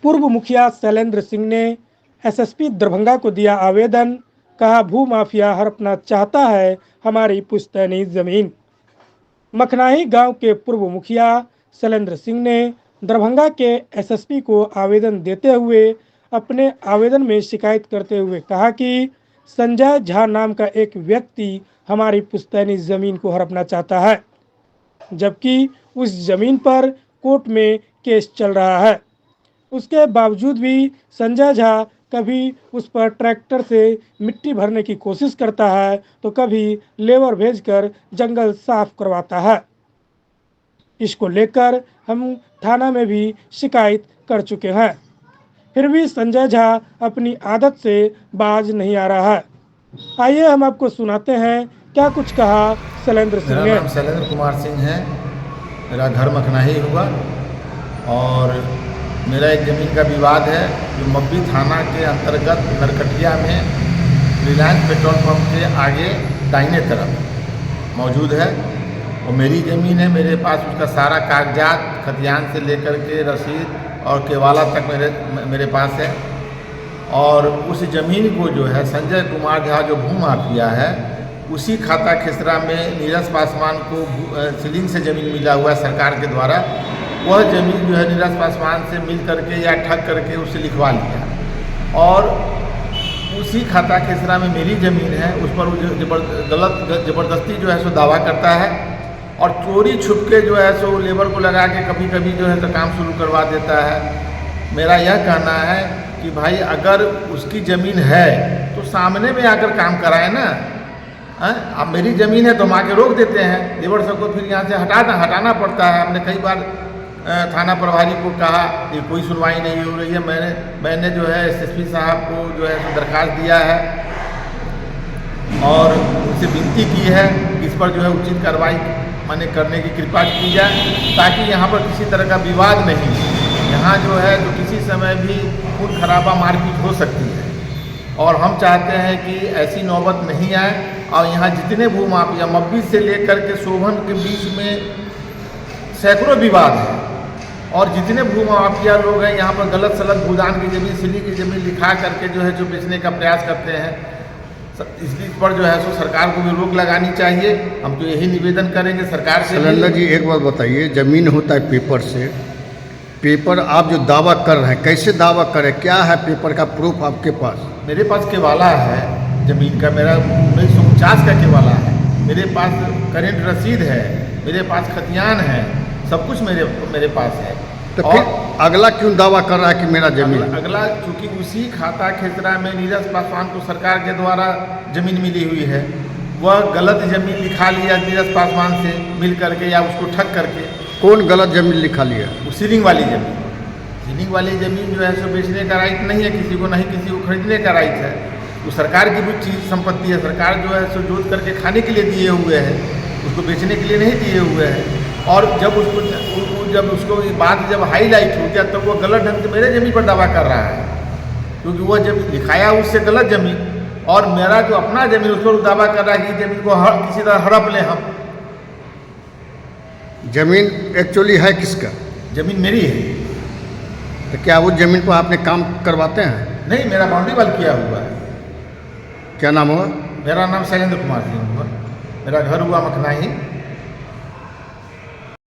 पूर्व मुखिया शैलेंद्र सिंह ने एसएसपी दरभंगा को दिया आवेदन, कहा भू माफिया हड़पना चाहता है हमारी पुश्तैनी जमीन। मखनाही गांव के पूर्व मुखिया शैलेंद्र सिंह ने दरभंगा के एसएसपी को आवेदन देते हुए अपने आवेदन में शिकायत करते हुए कहा कि संजय झा नाम का एक व्यक्ति हमारी पुश्तैनी जमीन को हड़पना चाहता है, जबकि उस जमीन पर कोर्ट में केस चल रहा है। उसके बावजूद भी संजय झा कभी उस पर ट्रैक्टर से मिट्टी भरने की कोशिश करता है तो कभी लेबर भेजकर जंगल साफ करवाता है। इसको लेकर हम थाना में भी शिकायत कर चुके हैं, फिर भी संजय झा अपनी आदत से बाज नहीं आ रहा है। आइए हम आपको सुनाते हैं क्या कुछ कहा शैलेंद्र सिंह ने। मेरा नाम शैलेंद्र कुमार सिंह है। मेरा घर मखनाही हुआ और मेरा एक ज़मीन का विवाद है जो मब्बी थाना के अंतर्गत नरकटिया में रिलायंस पेट्रोल पंप के आगे दाहिने तरफ मौजूद है। वो मेरी ज़मीन है। मेरे पास उसका सारा कागजात खतियान से लेकर के रसीद और केवाला तक मेरे पास है। और उस ज़मीन को जो है संजय कुमार झा जो भू माफिया है, उसी खाता खेसरा में नीरज पासवान को सीलिंग से ज़मीन मिला हुआ है सरकार के द्वारा। वह ज़मीन जो है नीरज पासवान से मिल करके या ठग करके उसे लिखवा लिया और उसी खाता खेसरा में मेरी ज़मीन है, उस पर ज़बरदस्ती जो है सो दावा करता है और चोरी छुप के जो है सो लेबर को लगा के कभी कभी जो है तो काम शुरू करवा देता है। मेरा यह कहना है कि भाई अगर उसकी ज़मीन है तो सामने में आकर काम कराए ना। अब मेरी ज़मीन है तो हम आके रोक देते हैं, लेबर सबको फिर यहाँ से हटाना पड़ता है। हमने कई बार थाना प्रभारी को कहा कि कोई सुनवाई नहीं हो रही है। मैंने जो है एसएसपी साहब को जो है दरखास्त दिया है और उनसे विनती की है कि इस पर जो है उचित कार्रवाई करने की कृपा की जाए ताकि यहाँ पर किसी तरह का विवाद नहीं हो। यहाँ जो है तो किसी समय भी खून खराबा मारपीट हो सकती है और हम चाहते हैं कि ऐसी नौबत नहीं आए। और यहाँ जितने भू माफिया मब्बी से लेकर के शोभन के बीच में सैकड़ों विवाद है और जितने भू माफिया लोग हैं यहाँ पर गलत सलत भूदान की ज़मीन सिली की ज़मीन लिखा करके जो है जो बेचने का प्रयास करते हैं, इसकी पर जो है सो सरकार को भी रोक लगानी चाहिए। हम तो यही निवेदन करेंगे सरकार से। शैलेंद्र जी एक बात बताइए, ज़मीन होता है पेपर से, पेपर आप जो दावा कर रहे हैं कैसे दावा करें, क्या है पेपर का प्रूफ आपके पास? मेरे पास केवाला है ज़मीन का, मेरा 1949 का केवाला है। मेरे पास करेंट रसीद है, मेरे पास खतियान है, सब कुछ मेरे पास है। तो फिर अगला क्यों दावा कर रहा है कि मेरा ज़मीन? अगला चूँकि उसी खाता खेसरा में नीरज पासवान को सरकार के द्वारा ज़मीन मिली हुई है, वह गलत ज़मीन लिखा लिया नीरज पासवान से मिल करके या उसको ठग करके। कौन गलत ज़मीन लिखा लिया? वो सीलिंग वाली ज़मीन। सीलिंग वाली ज़मीन जो है सो बेचने का राइट नहीं है किसी को, नहीं किसी को खरीदने का राइट है। वो सरकार की भी चीज़ संपत्ति है, सरकार जो है सो जोत करके खाने के लिए दिए हुए हैं, उसको बेचने के लिए नहीं दिए हुए हैं। और जब उसको ये बात जब हाईलाइट हो गया तब वो गलत ढंग से मेरे ज़मीन पर दावा कर रहा है, क्योंकि वह जब लिखाया उससे गलत ज़मीन और मेरा जो अपना ज़मीन उस पर दावा कर रहा है कि ज़मीन को किसी तरह हड़प लें हम। ज़मीन एक्चुअली है किसका? ज़मीन मेरी है। तो क्या वो ज़मीन पर आपने काम करवाते हैं? नहीं, मेरा बाउंड्री वाल किया हुआ है। क्या नाम हुआ? मेरा नाम शैलेंद्र कुमार सिंह हुआ। मेरा घर हुआ मखनाही।